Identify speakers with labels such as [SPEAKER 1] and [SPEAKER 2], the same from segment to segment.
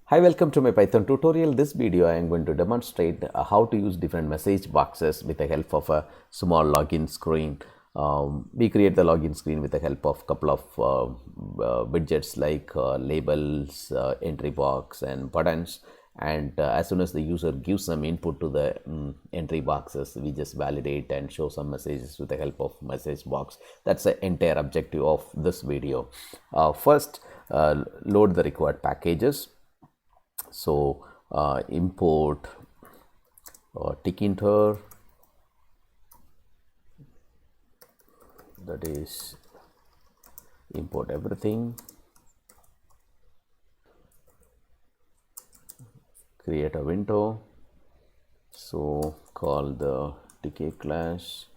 [SPEAKER 1] Hi, welcome to my Python tutorial. This video I am going to demonstrate how to use different message boxes with the help of a small login screen. We create the login screen with the help of a couple of widgets like labels, entry box and buttons, and as soon as the user gives some input to the entry boxes, we just validate and show some messages with the help of message box. That's the entire objective of this video. First, load the required packages. So import Tkinter, that is import everything, create a window, so call the tk class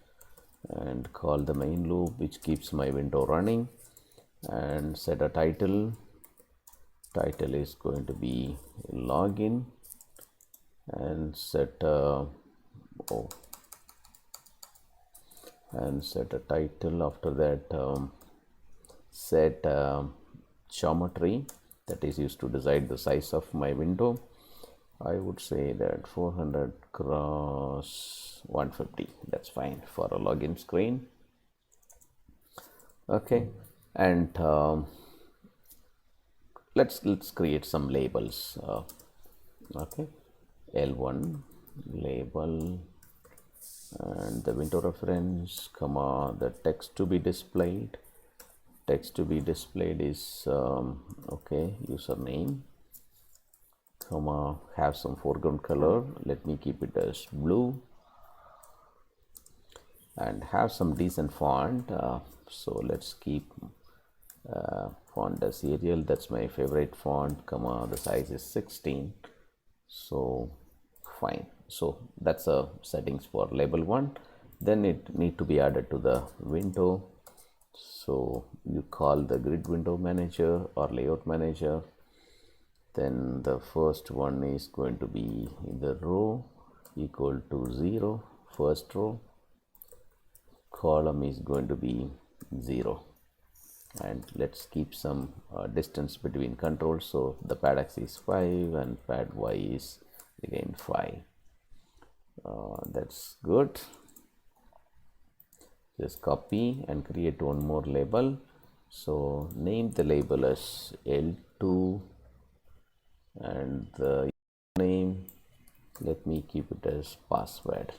[SPEAKER 1] and call the main loop which keeps my window running, and set a title. Title is going to be login, and set a title. After that, set geometry that is used to decide the size of my window. I would say that 400 cross 150, that's fine for a login screen. Okay, and let's create some labels. Okay, L1 label, and the window reference, comma, the text to be displayed. Text to be displayed is okay, username, comma, have some foreground color. Let me keep it as blue, and have some decent font. So let's keep font as Arial. That's my favorite font, comma, the size is 16. So fine. So that's a settings for label 1. Then it need to be added to the window. So you call the grid window manager or layout manager. Then the first one is going to be the row equal to 0, first row. Column is going to be 0, and let's keep some distance between controls. So the pad x is 5 and pad y is again 5. That's good. Just copy and create one more label. So name the label as L2, and the name, let me keep it as password.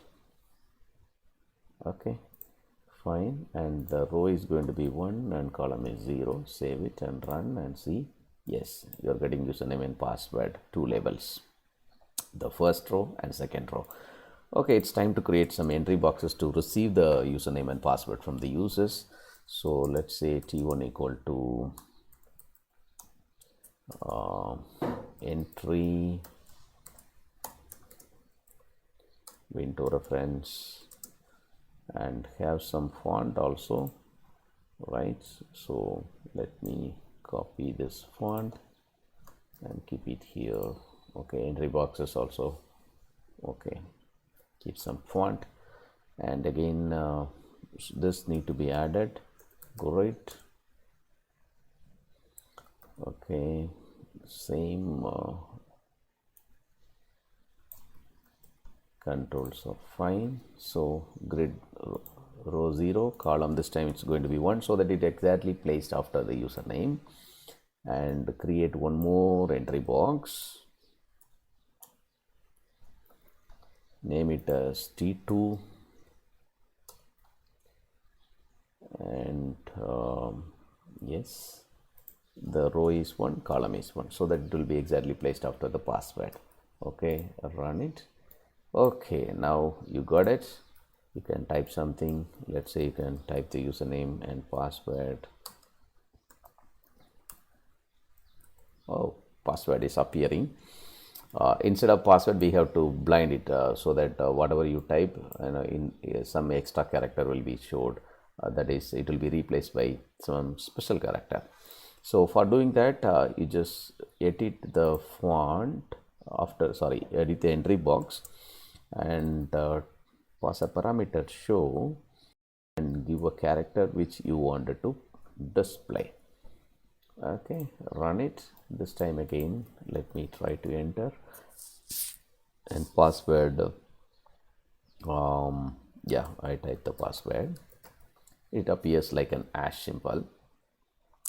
[SPEAKER 1] Okay, fine. And the row is going to be 1 and column is 0. Save it and run and see. Yes, you're getting username and password, 2 labels, the first row and second row. Okay, it's time to create some entry boxes to receive the username and password from the users. So let's say t1 equal to entry window reference, and have some font also, right? So let me copy this font and keep it here. Okay, entry boxes also, okay, keep some font, and again this need to be added. Great. Okay, same controls are fine. So grid row 0, column this time it's going to be 1, so that it exactly placed after the username. And create one more entry box, name it as T2, and yes, the row is 1, column is 1, so that it will be exactly placed after the password. Okay, run it. Okay, now you got it. You can type something. Let's say you can type the username and password. Oh, password is appearing. Instead of password, we have to blind it so that whatever you type, in some extra character will be showed. That is, it will be replaced by some special character. So for doing that, you just edit the font after, sorry, edit the entry box, and pass a parameter show and give a character which you wanted to display. Okay, run it. This time again, let me try to enter, and password, yeah, I type the password. It appears like an hash symbol,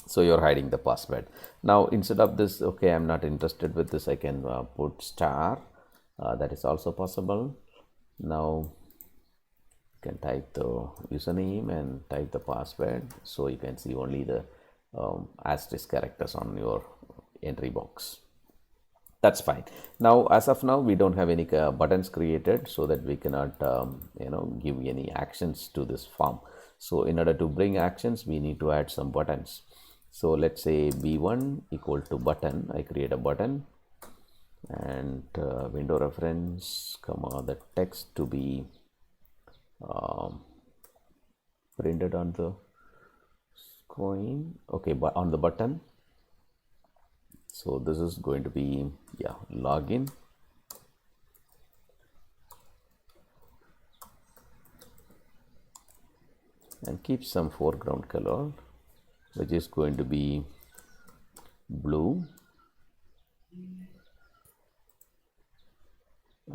[SPEAKER 1] so you're hiding the password. Now instead of this, okay, I'm not interested with this, I can put star. That is also possible. Now you can type the username and type the password, so you can see only the asterisk characters on your entry box. That's fine. Now as of now we don't have any buttons created, so that we cannot give any actions to this form. So in order to bring actions, we need to add some buttons. So let's say b1 equal to button. I create a button, and window reference comma the text to be printed on the screen, okay, but on the button. So this is going to be, yeah, login, and keep some foreground color which is going to be blue,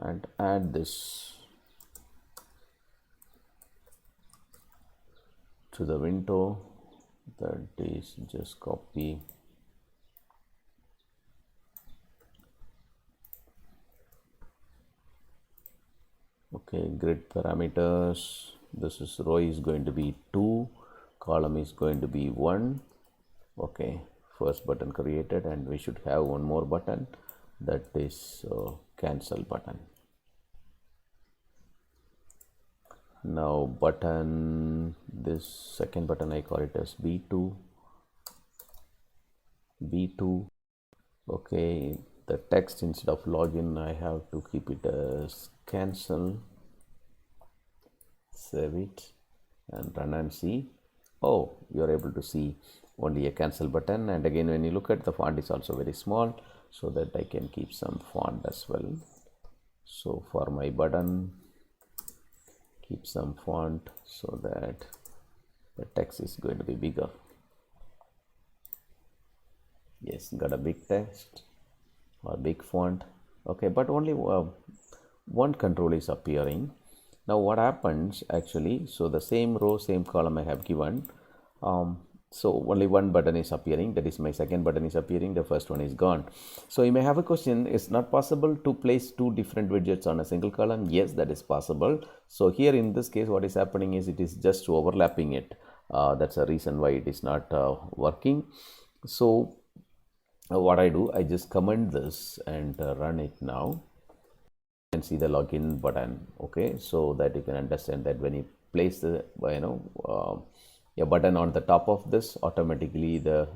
[SPEAKER 1] and add this to the window. That is, just copy, okay, grid parameters. This is row is going to be 2, column is going to be 1. Okay, first button created, and we should have one more button, that is cancel button. Now button, this second button I call it as b2. Okay, the text instead of login I have to keep it as cancel. Save it and run and see. Oh, you are able to see only a cancel button, and again when you look at the font is also very small, so that I can keep some font as well. So for my button, keep some font so that the text is going to be bigger. Yes, got a big text or big font. Okay, but only one control is appearing. Now what happens actually, so the same row, same column I have given, so only one button is appearing, that is my second button is appearing, the first one is gone. So you may have a question, it's not possible to place two different widgets on a single column? Yes, that is possible. So here in this case what is happening is it is just overlapping it. That's a reason why it is not working. So what I do, I just comment this and run it now. You can see the login button. Okay, so that you can understand that when you place the a button on the top of this, automatically the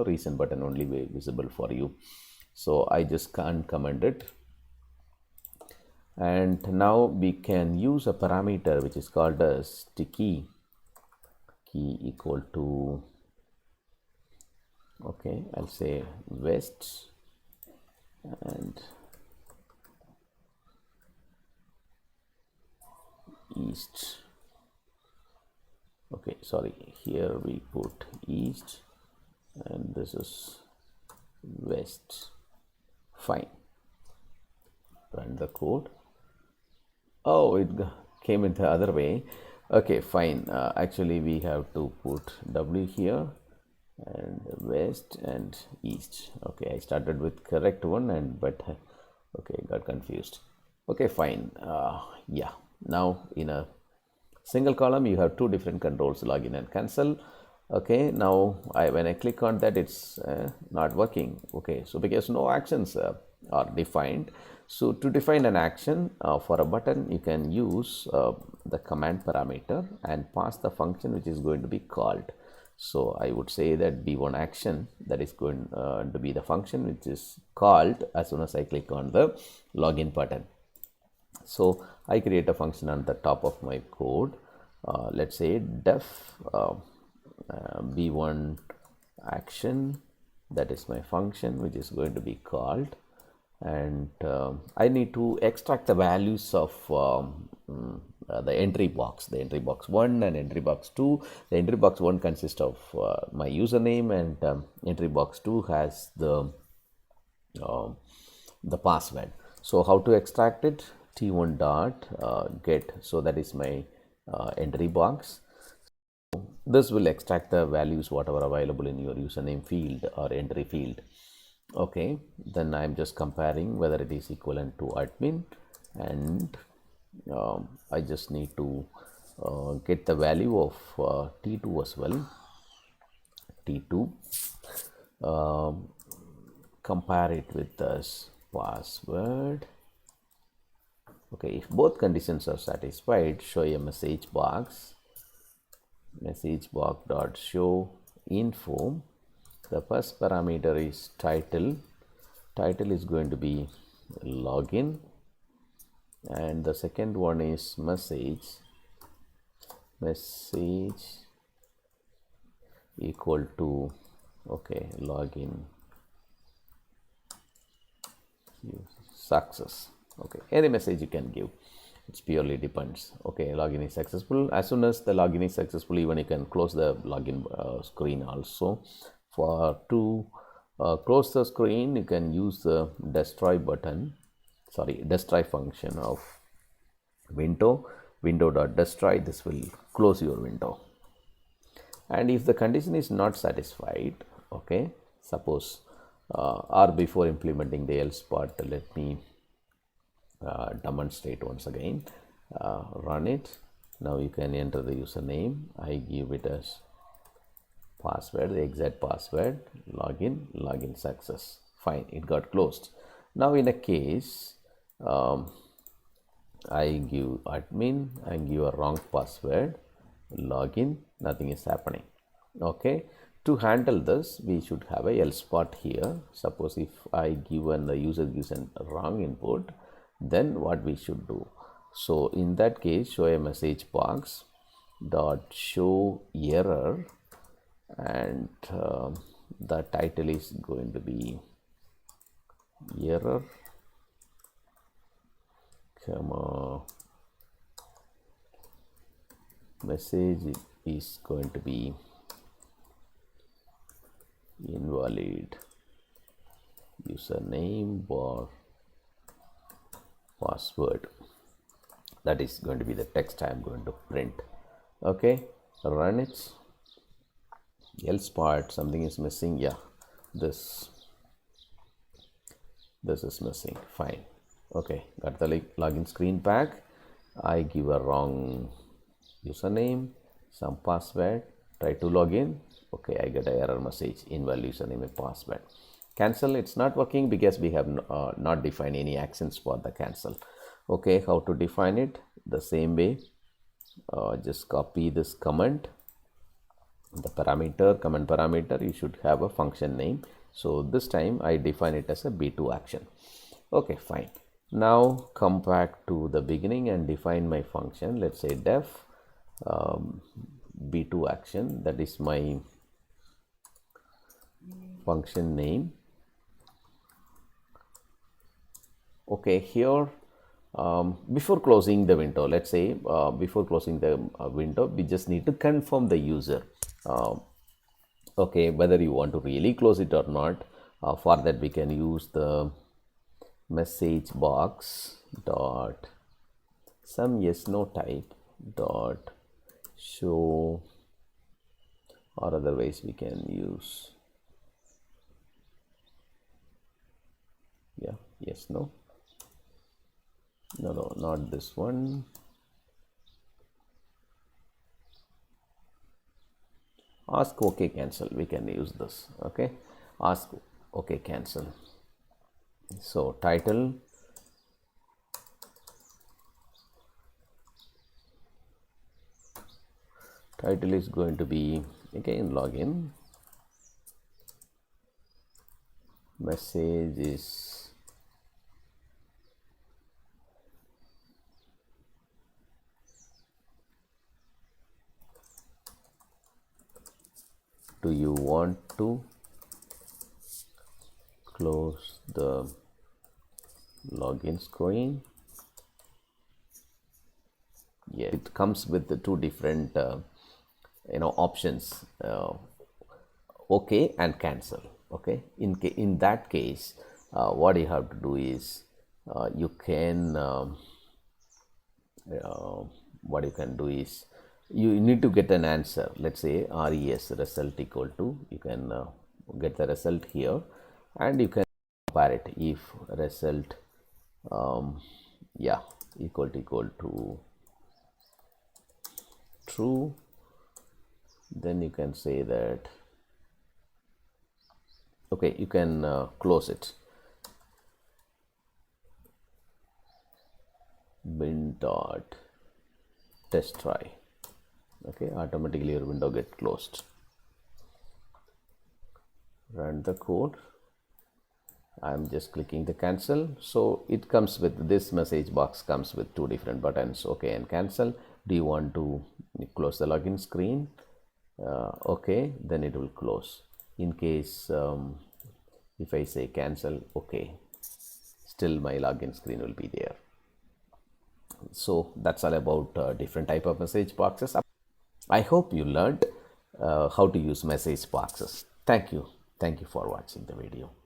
[SPEAKER 1] recent button only be visible for you. So I just can't comment it, and now we can use a parameter which is called as sticky key equal to, okay, I'll say west and east. Okay, sorry, here we put east and this is west. Fine, run the code. Oh, it came in the other way. Okay, fine. Actually we have to put W here and west and east. Okay, I started with correct one, and but okay, got confused. Okay, fine. Yeah, now in a single column you have two different controls, login and cancel. Okay, now when I click on that, it's not working. Okay, so because no actions are defined, so to define an action for a button, you can use the command parameter and pass the function which is going to be called. So I would say that b1 action, that is going to be the function which is called as soon as I click on the login button. So I create a function on the top of my code. Let's say def b1 action, that is my function which is going to be called, and I need to extract the values of the entry box, the entry box 1 and entry box 2. The entry box 1 consists of my username, and entry box 2 has uh, the password. So how to extract it? T1 dot get. So that is my entry box. This will extract the values whatever available in your username field or entry field. Okay, then I'm just comparing whether it is equivalent to admin, and I just need to get the value of T2 as well. T2, compare it with this password. Okay, if both conditions are satisfied, show a message box dot show info. The first parameter is title. Title is going to be login, and the second one is message equal to login success. Okay, any message you can give, it's purely depends. Okay, login is successful. As soon as the login is successful, even you can close the login screen also. For to close the screen, you can use the destroy function of window.destroy. This will close your window. And if the condition is not satisfied, okay, suppose or before implementing the else part, let me demonstrate once again. Run it. Now you can enter the username. I give it as password, the exact password, login success. Fine, it got closed. Now in a case I give admin, I give a wrong password, login, nothing is happening. Okay, to handle this, we should have a else part here. Suppose if I given the user gives a wrong input, then what we should do? So in that case, show a message box dot show error, and the title is going to be error, message is going to be invalid username or password. That is going to be the text I am going to print. Okay, run it. Else part, something is missing. Yeah, this is missing. Fine. Okay, got the login screen back. I give a wrong username, some password, try to log in. Okay, I get an error message, invalid username and password. Cancel, it's not working because we have not defined any actions for the cancel. Okay, how to define it? The same way, just copy this comment, the comment parameter, you should have a function name. So this time I define it as a B2 action. Okay, fine. Now come back to the beginning and define my function. Let's say def B2 action, that is my function name. Okay, here before closing the window, let's say before closing the window, we just need to confirm the user, okay, whether you want to really close it or not. For that we can use the message box dot some yes no type dot show, or otherwise we can use yes no, not this one. Ask okay cancel, we can use this. Okay, ask okay cancel. So title is going to be again login, message is do you want to close the login screen? Yeah, it comes with the two different options, okay and cancel. Okay, in that case, what you have to do is you can what you can do is you need to get an answer. Let's say res result equal to, you can get the result here, and you can compare it. If result yeah, equal to true, then you can say that, okay, you can close it. Bin dot test try. Okay, automatically your window get closed. Run the code. I'm just clicking the cancel. So it comes with this message box, comes with two different buttons, okay and cancel. Do you want to close the login screen? Okay, then it will close. In case if I say cancel, okay, still my login screen will be there. So that's all about different type of message boxes. I hope you learned how to use message boxes. Thank you for watching the video.